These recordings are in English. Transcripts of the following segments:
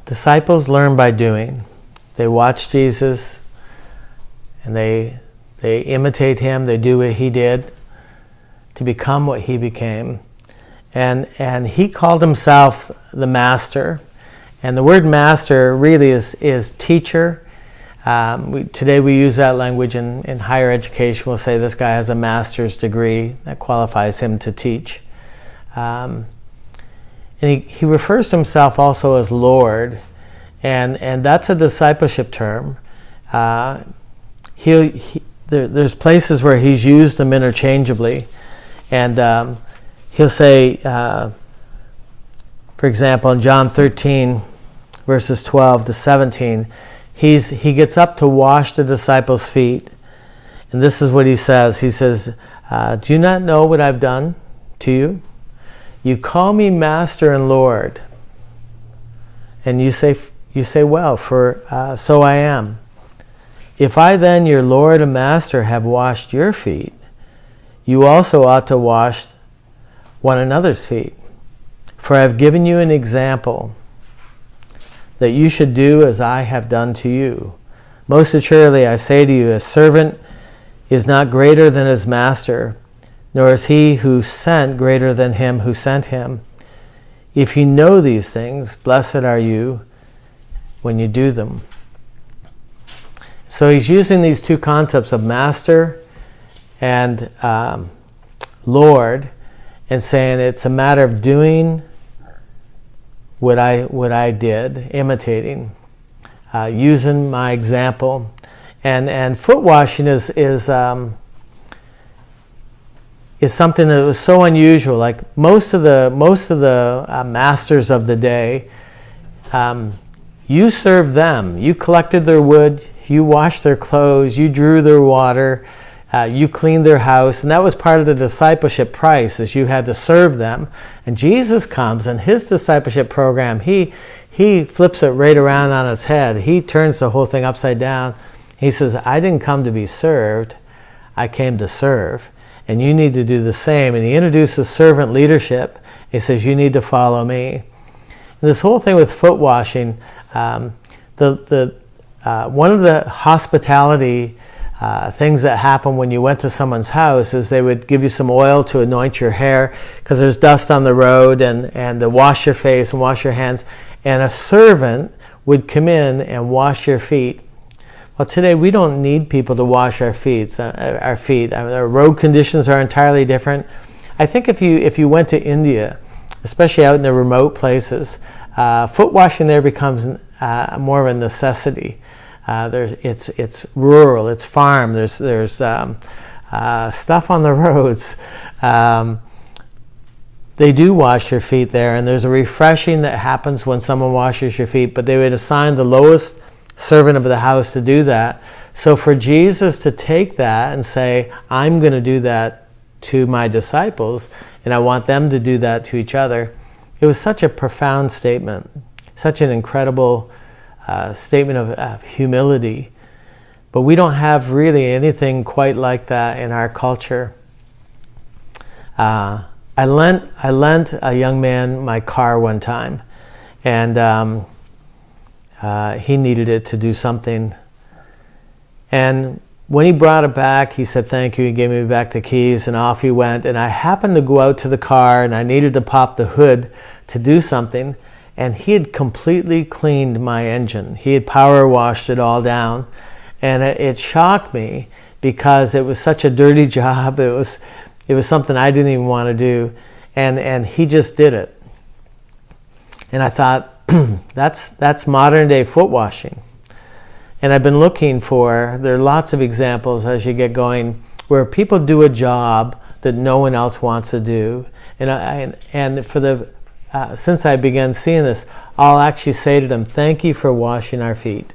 Disciples learn by doing. They watch Jesus and they imitate him. They do what he did to become what he became. And he called himself the master. And the word master really is teacher. Today we use that language in higher education. We'll say this guy has a master's degree. That qualifies him to teach. And he refers to himself also as Lord. And that's a discipleship term. There's places where he's used them interchangeably. And he'll say, for example, in John 13, verses 12 to 17, he gets up to wash the disciples' feet. And this is what he says. He says, do you not know what I've done to you? You call me Master and Lord. And you say, well, for so I am. If I then, your Lord and Master, have washed your feet, you also ought to wash one another's feet. For I have given you an example that you should do as I have done to you. Most assuredly, I say to you, a servant is not greater than his master, nor is he who sent greater than him who sent him. If you know these things, blessed are you when you do them. So he's using these two concepts of master and Lord, and saying it's a matter of doing what I did, imitating, using my example, and foot washing is something that was so unusual. Like most of the masters of the day, you served them. You collected their wood. You washed their clothes. You drew their water. You cleaned their house, and that was part of the discipleship price, is you had to serve them. And Jesus comes, and his discipleship program, he flips it right around on its head. He turns the whole thing upside down. He says, I didn't come to be served. I came to serve. And you need to do the same. And he introduces servant leadership. He says, you need to follow me. And this whole thing with foot washing, one of the hospitality things that happen when you went to someone's house is they would give you some oil to anoint your hair because there's dust on the road, and to wash your face and wash your hands. And a servant would come in and wash your feet. Well, today we don't need people to wash our feet. Our road conditions are entirely different. I think if you went to India, especially out in the remote places, foot washing there becomes more of a necessity. It's rural, it's farm. There's stuff on the roads. They do wash your feet there, and there's a refreshing that happens when someone washes your feet. But they would assign the lowest servant of the house to do that. So for Jesus to take that and say, I'm going to do that to my disciples, and I want them to do that to each other, it was such a profound statement, such an incredible statement of humility. But we don't have really anything quite like that in our culture. I lent a young man my car one time, and he needed it to do something. And when he brought it back, he said thank you. He gave me back the keys, and off he went. And I happened to go out to the car, and I needed to pop the hood to do something. And he had completely cleaned my engine. He had power washed it all down. And it shocked me because it was such a dirty job. It was something I didn't even want to do. And he just did it. And I thought, that's modern day foot washing. And I've been looking there are lots of examples as you get going where people do a job that no one else wants to do. And for the since I began seeing this, I'll actually say to them, thank you for washing our feet.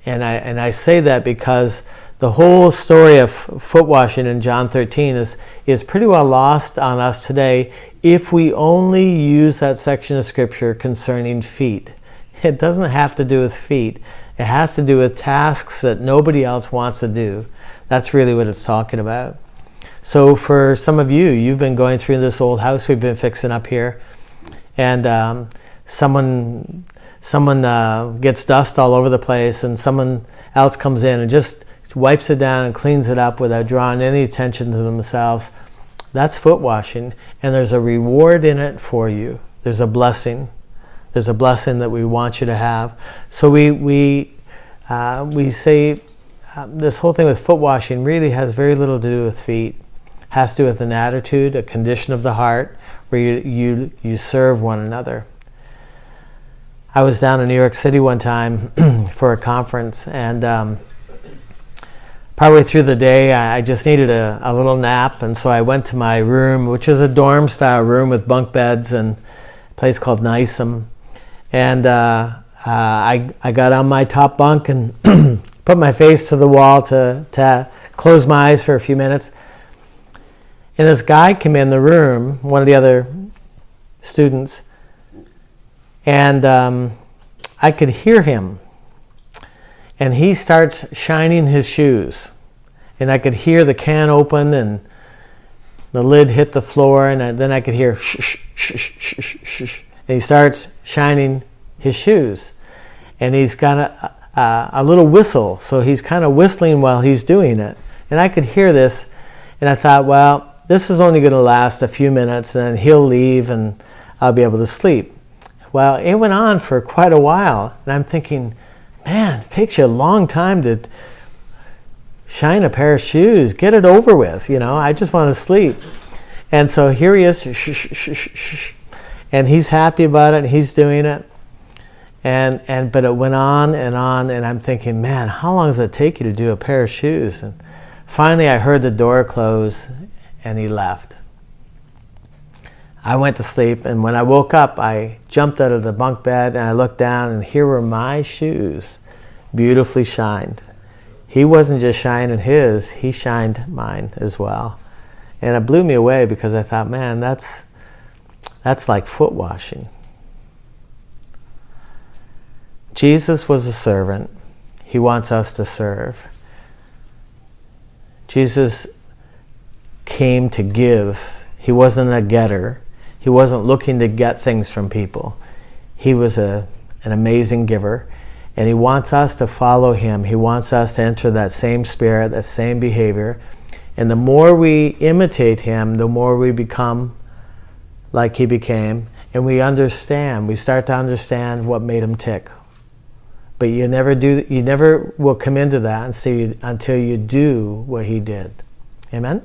And I say that because the whole story of foot washing in John 13 is pretty well lost on us today if we only use that section of Scripture concerning feet. It doesn't have to do with feet. It has to do with tasks that nobody else wants to do. That's really what it's talking about. So for some of you, you've been going through this old house we've been fixing up here, and someone someone gets dust all over the place and someone else comes in and just wipes it down and cleans it up without drawing any attention to themselves. That's foot washing, and there's a reward in it for you. There's a blessing. There's a blessing that we want you to have. So we say this whole thing with foot washing really has very little to do with feet. It has to do with an attitude, a condition of the heart, where you serve one another. I was down in New York City one time for a conference, and partway through the day, I just needed a little nap, and so I went to my room, which is a dorm-style room with bunk beds, and a place called Nicem. And I got on my top bunk and put my face to the wall to close my eyes for a few minutes. And this guy came in the room, one of the other students, and I could hear him. And he starts shining his shoes. And I could hear the can open and the lid hit the floor, and then I could hear shh, shh, shh, shh, shh, shh. And he starts shining his shoes. And he's got a little whistle, so he's kind of whistling while he's doing it. And I could hear this, and I thought, well, this is only going to last a few minutes, and then he'll leave, and I'll be able to sleep. Well, it went on for quite a while, and I'm thinking, man, it takes you a long time to shine a pair of shoes. Get it over with, I just want to sleep. And so here he is, shh, shh, shh, shh, shh. And he's happy about it, and he's doing it. But it went on, and I'm thinking, man, how long does it take you to do a pair of shoes? And finally I heard the door close, and he left. I went to sleep, and when I woke up, I jumped out of the bunk bed, and I looked down, and here were my shoes, beautifully shined. He wasn't just shining his, he shined mine as well. And it blew me away, because I thought, man, that's like foot washing. Jesus was a servant. He wants us to serve. Jesus came to give. He wasn't a getter. He wasn't looking to get things from people. He was an amazing giver, and he wants us to follow him. He wants us to enter that same spirit, that same behavior. And the more we imitate him, the more we become like he became, and we start to understand what made him tick. But you never will come into that until you do what he did. Amen?